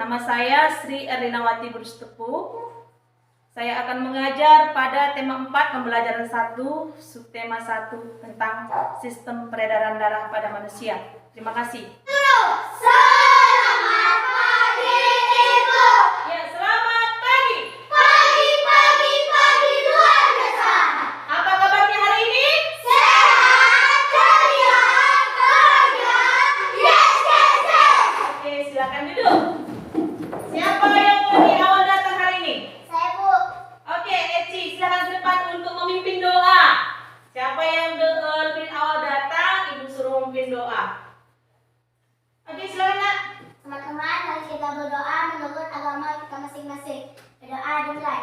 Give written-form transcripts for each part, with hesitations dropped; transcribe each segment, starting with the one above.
Nama saya Sri Erlinawati Burustepu. Saya akan mengajar pada tema 4 pembelajaran 1, subtema 1 tentang sistem peredaran darah pada manusia. Terima kasih. Selamat pagi, Ibu. Ya, selamat pagi. Pagi luar biasa. Apa kabarnya hari ini? Sehat, ceria, bahagia. Yes. Oke, silakan duduk. Siapa yang lebih awal datang hari ini? Saya, Bu. Oke, Eci, silakan ke depan untuk memimpin doa. Siapa yang lebih awal datang, Ibu suruh memimpin doa. Oke, silakan, Nak. Teman-teman, mari kita berdoa menurut agama kita masing-masing. Berdoa dimulai.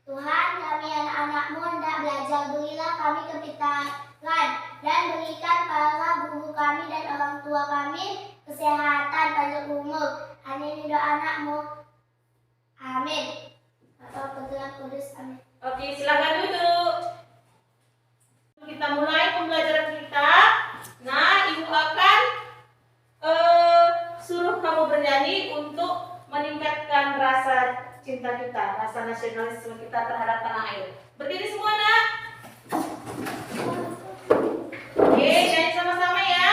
Tuhan, kami anak-anak-Mu hendak belajar, berilah kami kepintaran dan berikan para guru kami dan orang tua kami kesehatan panjang umur. Amin doa anak-Mu. Amin. Bapa, Putra, dan Kudus. Amin. Oke, silakan duduk. Kita mulai pembelajaran kita. Nah, Ibu akan suruh kamu bernyanyi untuk meningkatkan rasa cinta kita, rasa nasionalisme kita terhadap tanah air. Berdiri semua, Nak. Oke, nyanyi sama-sama ya.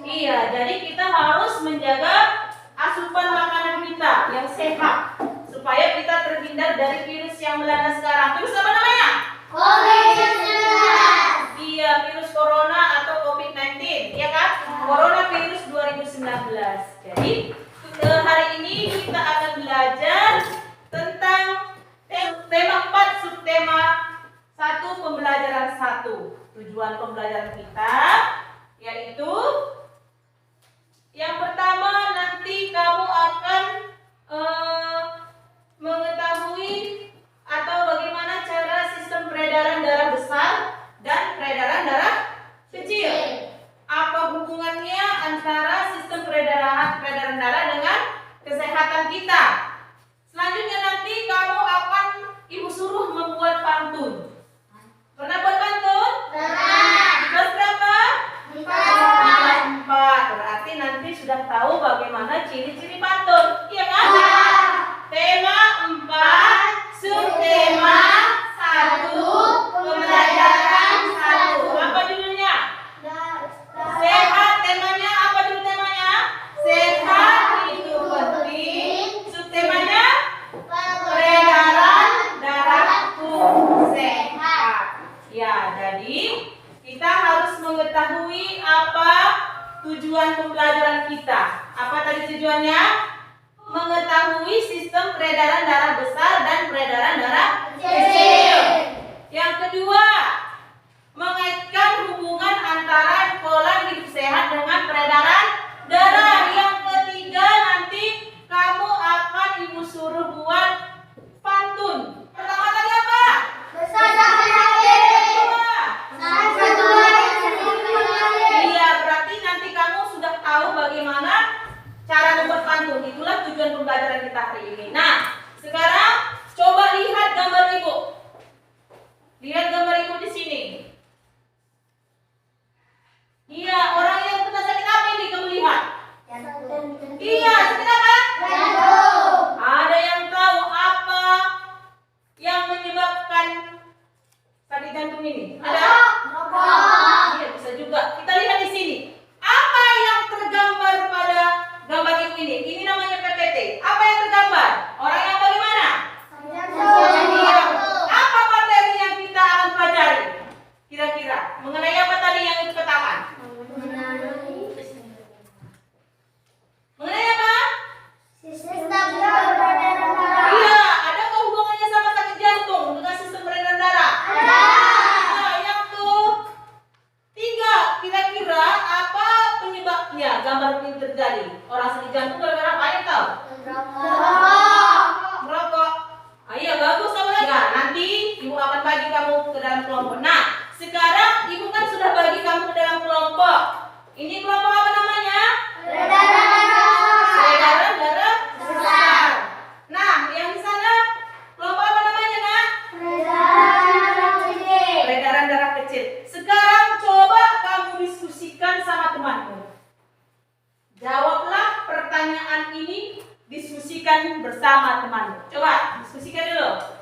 Iya, jadi kita harus menjaga asupan makanan kita yang sehat supaya kita terhindar dari virus yang melanda sekarang. Virus apa namanya? COVID-19. Iya, virus corona atau COVID-19, ya kan? Coronavirus 2019. Jadi hari ini kita akan belajar tentang tema 4 subtema 1 pembelajaran 1. Tujuan pembelajaran kita yaitu yang pertama, nanti kamu akan mengetahui atau bagaimana cara sistem peredaran darah besar dan peredaran darah kecil. Apa hubungannya antara sistem peredaran darah dengan kesehatan kita? Selanjutnya nanti kamu akan Ibu suruh membuat pantun. Pernah buat pantun? Pernah. Di kelas berapa? Di kelas 4. Berarti nanti sudah tahu bagaimana ciri-ciri pantun, iya kan? Tema 4, subtema 1, pembelajaran 1. Apa judulnya? Sehat. Temanya apa judul temanya? Sehat itu penting. Subtemanya peredaran darahku sehat. Ya, jadi kita harus mengetahui apa tujuan pembelajaran kita. Apa tadi tujuannya? mengetahui sistem peredaran darah besar dan peredaran darah kecil. Yang kedua, mengaitkan hubungan antara pola hidup sehat dengan peredaran darah. Yang ketiga, nanti kamu akan ibu suruh buat pantun. Pertama tadi apa? Iya, berarti nanti kamu sudah tahu bagaimana cara membuat pantun. Itulah tujuan pembelajaran kita hari ini. Nah, sekarang coba lihat gambar ibu. Lihat gambar ibu di sini. Iya, orang yang kena sakit apa ini kamu lihat? Iya, sakit apa? Ada yang tahu apa yang menyebabkan sakit jantung ini? Ada? Iya, bisa juga. Kita lihat di sini. Apa yang tergambar pada gambar ibu ini? Ini namanya PPT. Apa yang tergambar? Orang yang bagaimana? Iya. Apa materi yang kita akan pelajari? Kira-kira mengenai apa tadi yang itu katakan? Mengenai apa? Iya, adakah hubungannya sama sakit jantung dengan sistem peredaran darah? Nah, yang ketiga, kira-kira apa penyebabnya gambar ini terjadi? Orang sakit jantung gara-gara apa ya tahu? Merokok. Iya, bagus sama lagi. Nah, nanti ibu akan bagi kamu ke dalam kelompok. Nah, sekarang ibu kan sudah bagi kamu ke dalam kelompok. Ini kelompok apa namanya? Peredaran darah besar. Nah, yang di sana kelompok apa namanya, Nak? Peredaran darah kecil. Sekarang coba kamu diskusikan sama temanmu. Jawablah pertanyaan ini, diskusikan bersama temanmu. Coba diskusikan dulu.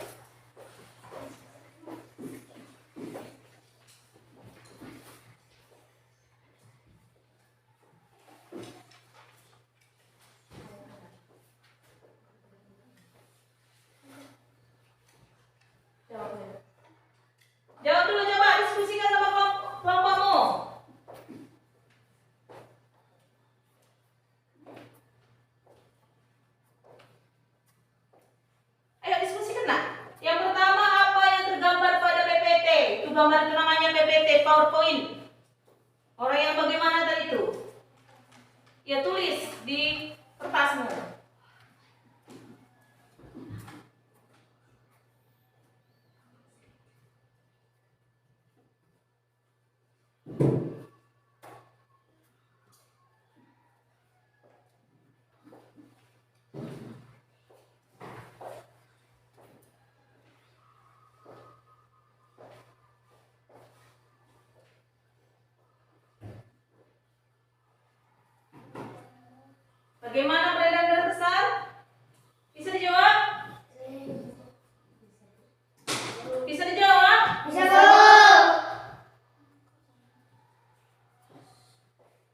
Jawab dulu, coba diskusikan sama kelompokmu. Ayo diskusikan, Nak. Yang pertama, apa yang tergambar pada PPT? Itu gambar itu namanya PPT, PowerPoint. Orang yang bagaimana tadi itu? Ya, tulis di kertasmu. Bagaimana peredaran darah besar? Bisa dijawab? Bisa dijawab?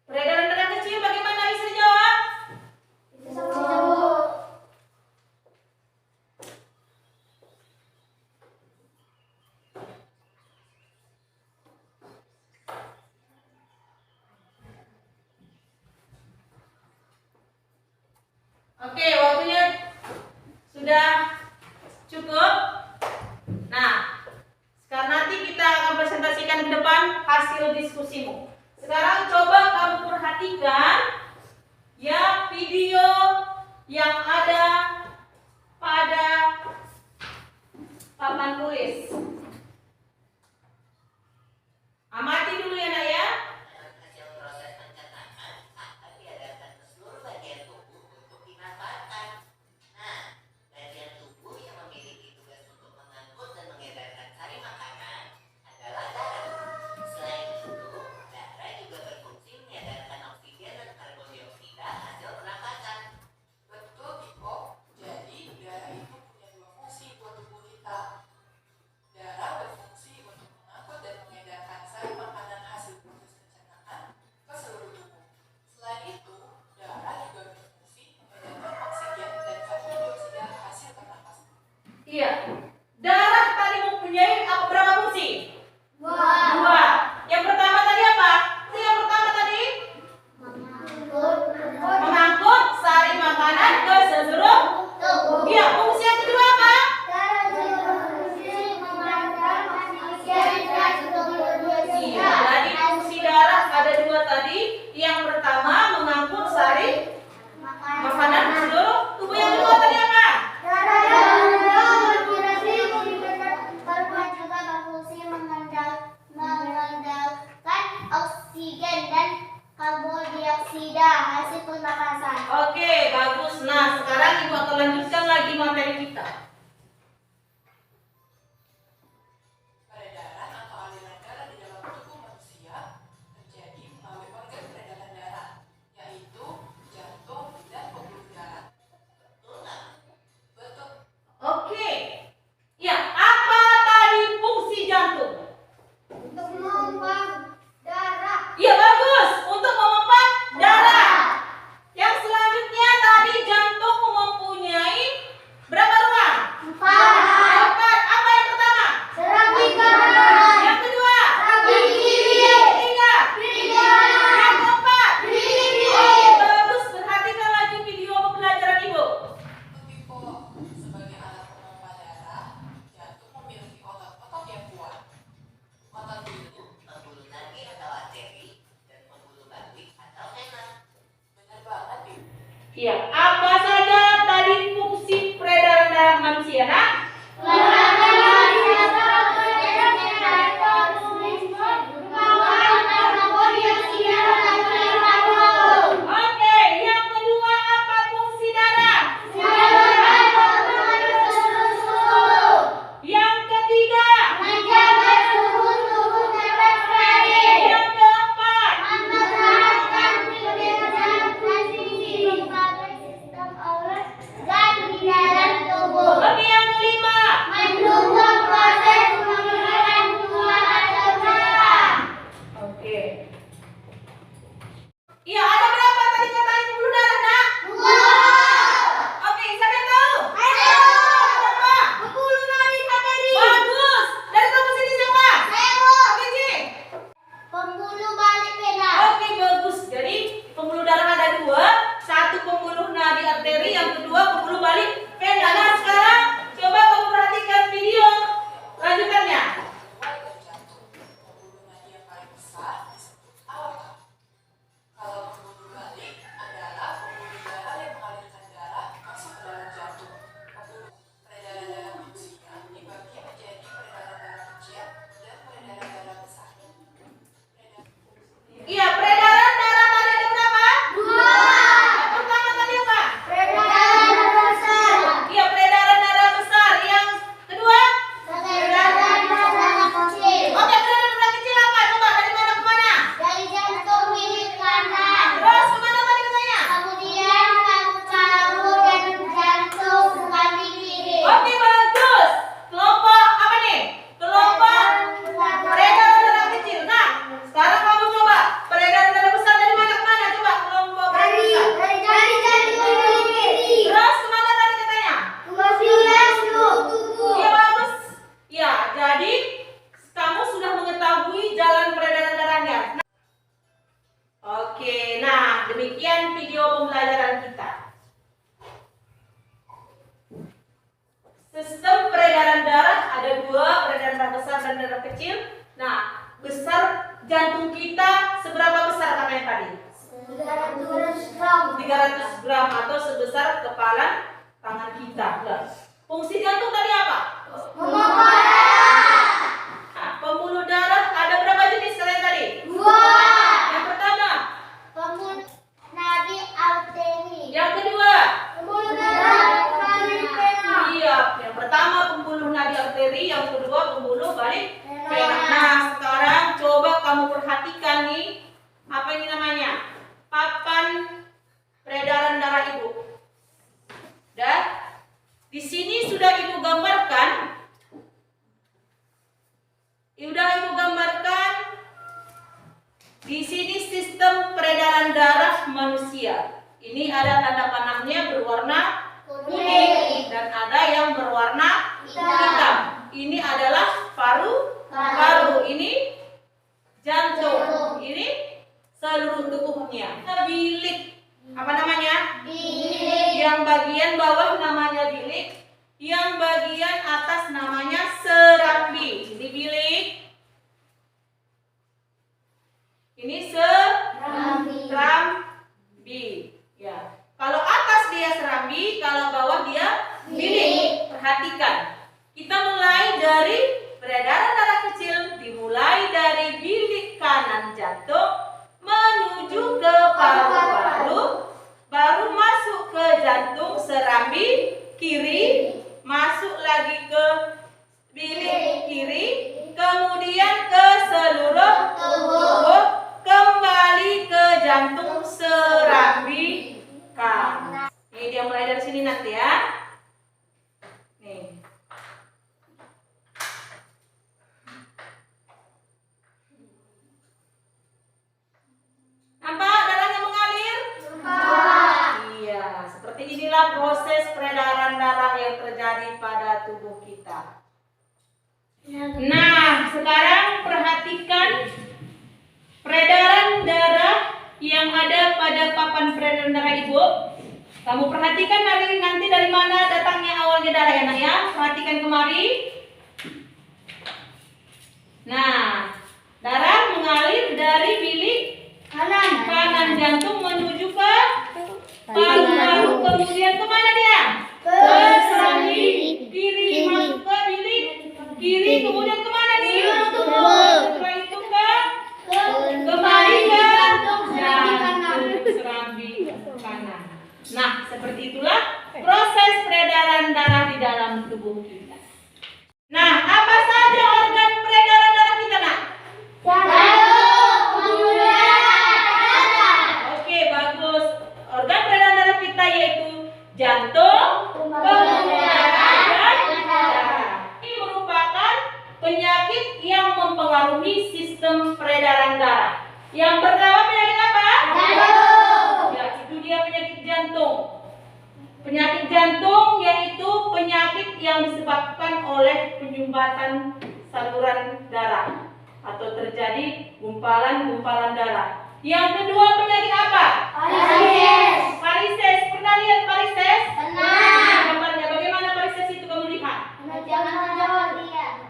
Peredaran darah kecil bagaimana? Bisa dijawab? Oke, waktunya sudah cukup. Nah, sekarang nanti kita akan presentasikan ke depan hasil diskusimu. Sekarang coba kamu perhatikan ya video yang ada pada papan tulis. Amati dulu ya, Nak ya. Hasil proses pencernaan akan diedarkan ke seluruh bagian tubuh untuk dimanfaatkan. Nah, bagian tubuh yang memiliki tugas untuk mengangkut dan mengedarkan sari makanan adalah darah. Selain itu, darah juga berfungsi mengedarkan oksigen dan karbon dioksida hasil pernapasan. Betul, Biko. Jadi, darah itu punya dua fungsi buat tubuh kita. Darah berfungsi untuk mengangkut dan mengedarkan sari makanan hasil proses pencernaan ke seluruh tubuh. Selain itu, darah juga berfungsi mengedarkan oksigen dan karbon dioksida hasil pernapasan. Iya. Darah tadi mempunyai berapa fungsi? Dua. Yang pertama tadi apa? Yang pertama tadi mengangkut sari makanan ke seluruh sekarang Ibu akan lanjutkan lagi materi kita. Peredaran atau aliran darah di dalam tubuh manusia terjadi melalui organ peredaran darah, yaitu jantung dan pembuluh darah. Betul. Oke. Ya, apa tadi fungsi jantung? Untuk memompa darah. Iya, bagus. Untuk memompa darah. Yang selanjutnya tadi jantung mempunyai berapa ruang? 4. 4. Apa yang pertama? Serambi kanan. Yang kedua? Serambi kiri. Yang ketiga? Kanan. Yang keempat? Kiri. Oke, bagus. Perhatikan lagi video pembelajaran Ibu. Tipe sebagai alat pompa darah, jantung memiliki otot-otot yang kuat. Otot itu Pembuluh nadi atau arteri dan pembuluh balik atau vena. benar banget, Ibu. Iya, apa saja tadi fungsi peredaran darah manusia, Nak? Oke, yang kedua apa fungsi darah? Yang ketiga? Yang keempat? Oke, yang kelima? Mendukung proses pembentukan tulang atau darah. Oke. Iya, ada berapa tadi katanya pembuluh darah, Nak? Oke, siapa yang tahu? Berapa? Bagus. Dari kamu sini siapa? Oke, Ci. Pembuluh balik vena. Oke, bagus. Jadi pembuluh darah ada 2, satu pembuluh nadi arteri, yang kedua pembuluh balik vena. Nah, sekarang coba kamu perhatikan video lanjutannya. Mulai dari jantung, pembuluh nadi yang paling besar disebut aorta. Kalau pembuluh balik adalah pembuluh darah yang mengalirkan darah masuk ke dalam jantung. Pembuluh peredaran darah manusia dibagi menjadi peredaran darah kecil dan peredaran darah besar. Iya, peredaran darah tadi ada berapa? 2. Yang pertama tadi apa? Iya, peredaran darah besar. Yang kedua? Oke, peredaran darah kecil apa? Coba dari mana ke mana? Dari jantung milik kanan. Terus kemana tadi katanya? Kemudian paru-paru dan jantung serambi kiri. Oke, bagus. Kelompok apa nih? Kelompok peredaran darah kecil. Nah, sekarang kamu coba peredaran darah besar dari mana ke mana? Coba kelompok peredaran besar. Dari jantung milik kiri. Terus kemana tadi katanya? Kemudian tubuh. Iya, bagus. Ya, jadi kamu sudah mengetahui jalan peredaran darahnya. Oke, nah demikian video pembelajaran kita. Sistem peredaran darah ada 2, peredaran darah besar dan darah kecil. Nah, besar jantung kita seberapa besar katanya tadi? 300 gram. 300 gram atau sebesar kepala tangan kita. Nah, fungsi jantung tadi apa? Memompa darah. Nah, pembuluh darah ada berapa jenis kalian tadi? 2. Yang pertama, Pembuluh nadi arteri. yang kedua. Pembuluh darah balik vena. Iya, yang pertama pembuluh nadi arteri, yang kedua pembuluh balik vena. Nah, sekarang coba kamu perhatikan nih, apa ini namanya? Papan peredaran darah Ibu. Dan di sini sudah Ibu gambarkan. Di sini sistem peredaran darah manusia. Ini ada tanda panahnya berwarna kuning dan ada yang berwarna hitam. Ini adalah paru-paru. Ini jantung. Ini seluruh tubuhnya. Bilik. Apa namanya? Bilik. Yang bagian bawah namanya bilik, yang bagian atas namanya serambi. Ini bilik. Ini serambi. Ya. Kalau atas dia serambi, kiri, kemudian ke seluruh tubuh, kembali ke jantung serambi kanan. Ini dia mulai dari sini nanti ya. Nih. Nampak darahnya mengalir? Iya, seperti inilah proses peredaran darah yang terjadi pada tubuh kita. Nah, sekarang perhatikan peredaran darah yang ada pada papan peredaran darah ibu. Kamu perhatikan nanti dari mana datangnya awalnya darah ya nak ya. Perhatikan kemari. Nah, darah mengalir dari bilik kanan jantung menuju ke paru-paru, kemudian kemana dia? Ke serambi kiri, masuk ke bilik kiri, kemudian kemana nih? Setelah itu kembali ke jantung serambi kanan. Nah, seperti itulah proses peredaran darah di dalam tubuh kita. Nah, apa saja organ peredaran darah kita nak? Oke, bagus. Organ peredaran darah kita yaitu jantung, pembuluh darah, dan darah. Ini merupakan penyakit yang mempengaruhi sistem peredaran darah. Yang pertama penyakit apa? Ya, itu dia penyakit jantung. Penyakit jantung yaitu penyakit yang disebabkan oleh penyumbatan saluran darah atau terjadi gumpalan-gumpalan darah. Yang kedua penyakit apa? Varises. Pernah lihat varises? Gambarnya bagaimana varises itu kamu lihat?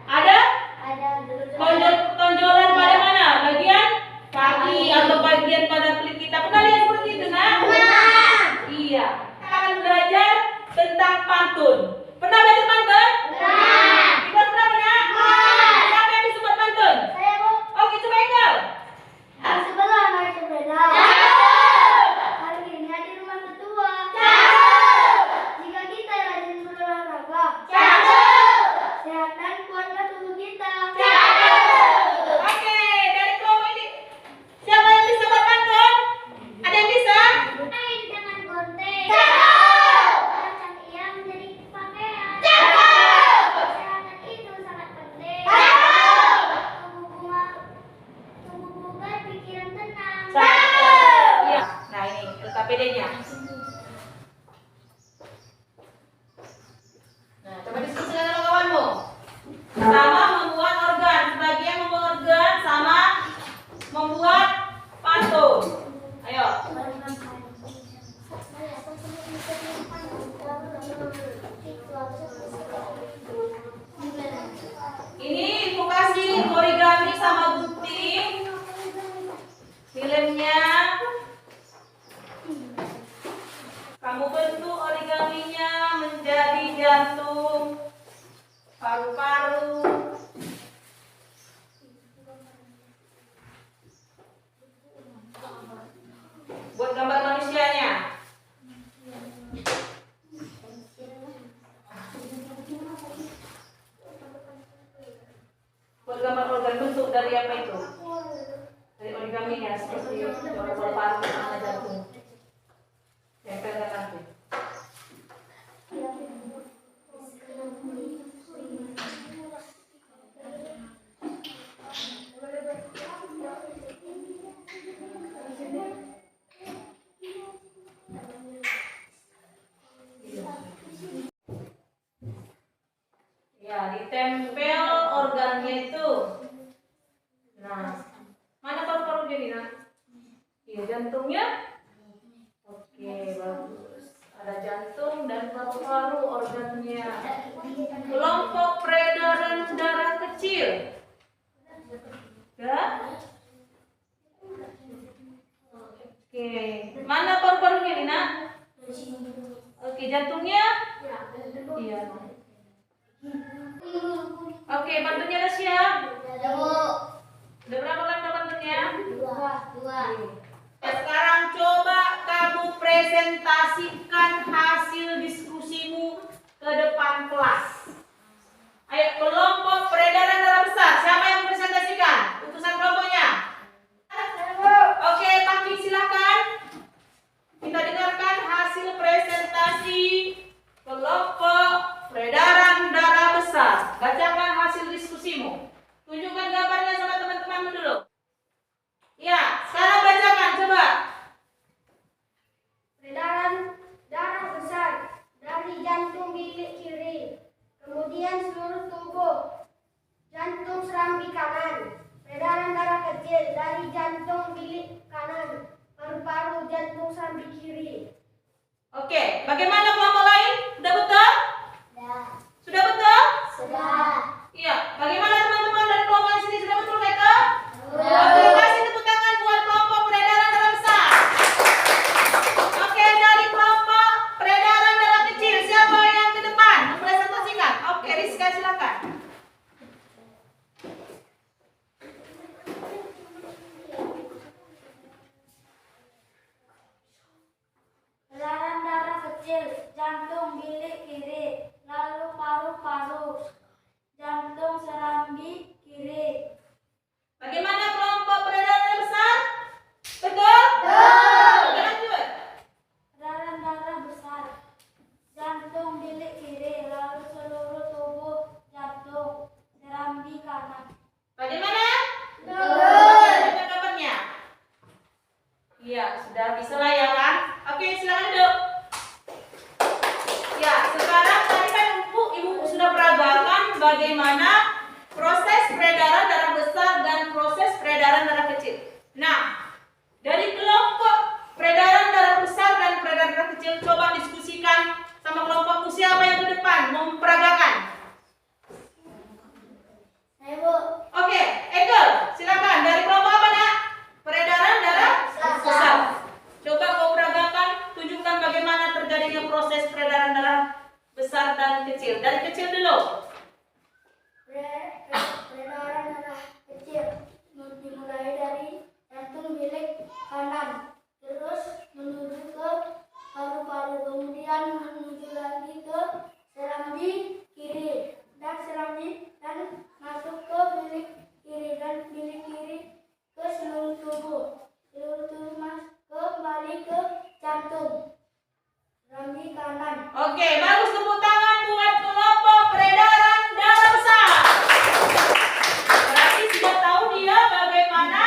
Ada? Tonjolan pada mana? Bagian kaki atau bagian pada kulit kita. Pernah lihat seperti itu nak? Iya. Kita akan belajar tentang pantun. Pernah belajar pantun? Kita pernah? Siapa yang bisa buat pantun? Oke, coba Engel. Hari ini di rumah ketua. Jika kita rajin berolahraga, sehat dan kuatlah tubuh kita. Oke, dari kelompok ini siapa yang bisa buat pantun? Ada yang bisa? Main dengan gonting. Kacang ia menjadi pakaian. Kesehatan itu sangat penting. Tubuh bugar, pikiran tenang. Iya. Nah, ini LKPD-nya. Nah, coba diskusikan sama kawanmu. Sama membuat organ, sebagian membuat organ sama membuat pantun. Ayo. Ini info kasih origami sama gunting. Filmnya. Kamu bentuk origaminya menjadi jantung, paru-paru. Buat gambar manusianya. Buat gambar organ bentuk dari apa itu? Dari origaminya seperti paru-paru sama jantung. Tempelkan nanti. Ya, ditempel organnya itu. Nah, mana paru-parunya nih, Nak? Iya, jantungnya. Oke, bagus. Ada jantung dan paru-paru organnya. Kelompok peredaran darah kecil. Ya? Oke, mana paru-parunya nih, Nak? Oke, jantungnya? Iya. Oke, bantunya udah siap? Udah berapa lama bantunya? Dua. Ya, sekarang coba kamu presentasikan hasil diskusimu ke depan kelas. Ayo, kelompok peredaran proses peredaran darah besar dan proses peredaran darah kecil. Nah, dari kelompok peredaran darah besar dan peredaran darah kecil, coba diskusikan sama kelompokku, siapa yang ke depan mau memperagakan. Saya Bu. Oke, Ekel, silakan. Dari kelompok apa, Nak? Peredaran darah besar. Coba kau peragakan, tunjukkan bagaimana terjadinya proses peredaran darah besar dan kecil. Dari kecil dulu. Peredaran darah kecil dimulai dari jantung bilik kanan, terus menuju ke paru-paru, kemudian menuju lagi ke serambi kiri dan masuk ke bilik kiri dan bilik kiri ke seluruh tubuh kembali ke jantung serambi kanan. Oke, bagus, tepuk tangan buat kelompok peredaran darah besar. Berarti sudah tahu dia bagaimana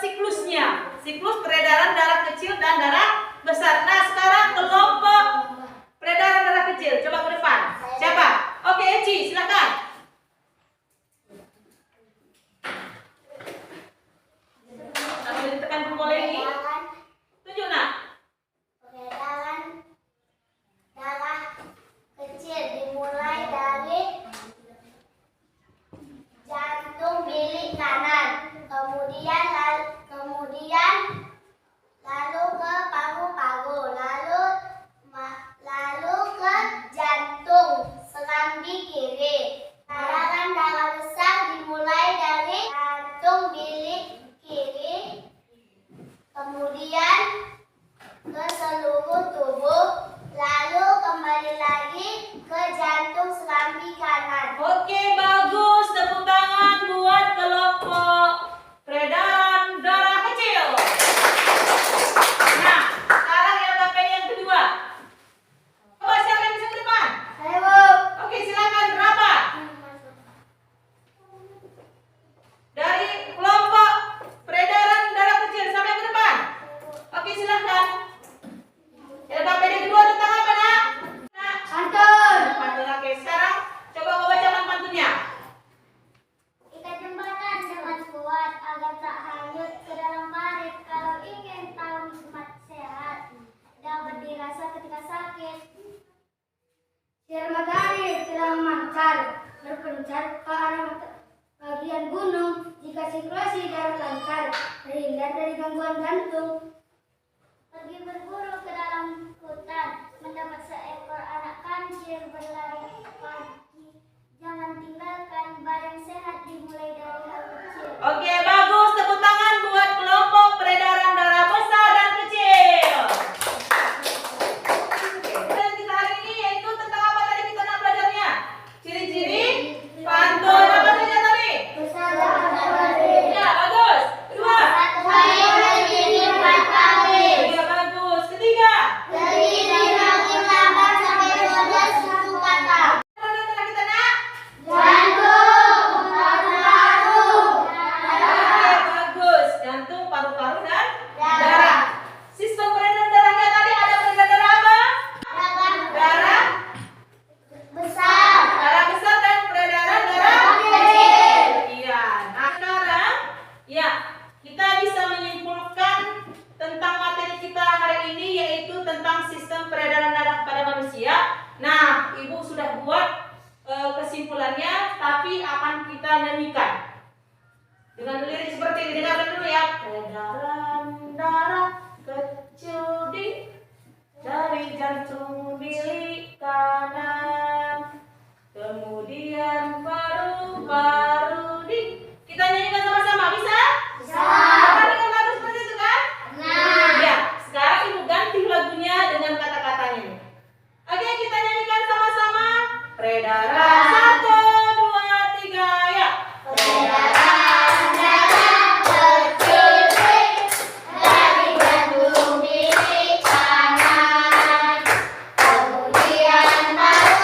siklusnya, siklus peredaran darah kecil dan darah besar. Nah, sekarang kelompok peredaran darah kecil, coba ke depan. Siapa? Oke, Eci, silakan. Sambil ditekan tombol lagi. Tunjuk, Nak. Peredaran darah kecil dimulai dari jantung bilik kanan, kemudian lalu ke paru-paru, lalu ke jantung serambi kiri. Peredaran darah besar dimulai dari jantung bilik kiri, kemudian ke seluruh tubuh, lalu kembali lagi ke jantung serambi kanan. Oke, bagus. Tepuk tangan buat kelompok peredaran darah kecil. Nah, sekarang LKP yang kedua. Coba siapa yang bisa ke depan? Saya Bu. Oke, silakan. Berapa? Dari kelompok peredaran darah kecil, siapa yang ke depan? Oke, silakan. LKP yang kedua tentang apa, Nak? Nak. Pantun. Pantun. Oke, sekarang coba kau bacakan pantunnya. Ikat jembatan dengan kuat agar tak hanyut ke dalam parit. Kalau ingin tahu nikmat sehat, dapat dirasa ketika sakit. Sinar matahari sedang memancar, berpencar ke arah bagian gunung. Jika sirkulasi darah lancar, terhindar dari gangguan jantung. Pergi berburu ke dalam hutan, mendapat seekor anak kancil berlari pagi. Jangan tinggalkan badan sehat, dimulai dari hal kecil. Oke, bagus. Tepuk tangan buat kelompok peredaran darah besar dan kecil. Dan kita hari ini yaitu tentang apa tadi kita nak belajarnya? Ciri-ciri pantun. Apa saja tadi? Besar dan Ya, bagus. Kedua. Tiga, bagus. Ketiga. Mana telah kita nak? Oke, bagus. Jantung, paru-paru, dan darah. Sistem peredaran darahnya tadi ada peredaran darah apa? Darah besar dan peredaran darah kecil. Iya. Nah, sekarang ya, kita bisa menyimpulkan tentang materi kita hari ini yaitu tentang sistem peredaran darah pada manusia. Nah, Ibu sudah buat kesimpulannya, tapi akan kita nyanyikan dengan lirik seperti ini. Dengarkan dulu ya. Peredaran darah kecil dari jantung bilik kanan, kemudian paru-paru kita nyanyikan sama-sama, bisa? Bisa. Dengan lagu seperti itu kan? Ya, sekarang Ibu ganti lagunya dengan kata-katanya nih. Oke, kita nyanyikan sama-sama. Peredaran 1, 2, 3, ya. Peredaran darah kecil dari jantung bilik kanan, kemudian paru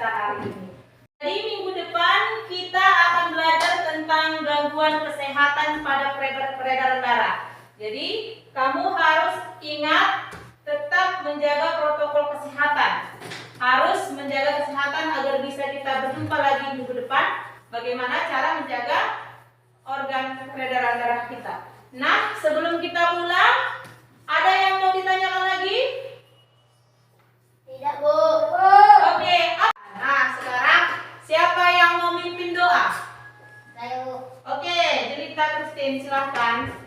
kita hari ini. Jadi minggu depan kita akan belajar tentang gangguan kesehatan pada peredaran darah. Jadi kamu harus ingat tetap menjaga protokol kesehatan. Harus menjaga kesehatan agar bisa kita berjumpa lagi minggu depan. Bagaimana cara menjaga organ peredaran darah kita. Nah, sebelum kita pulang, ada yang mau ditanyakan lagi? Tidak, Bu. Oke. Nah, sekarang siapa yang mau mimpin doa? Saya, Bu. Oke, jadi kita Christine silahkan.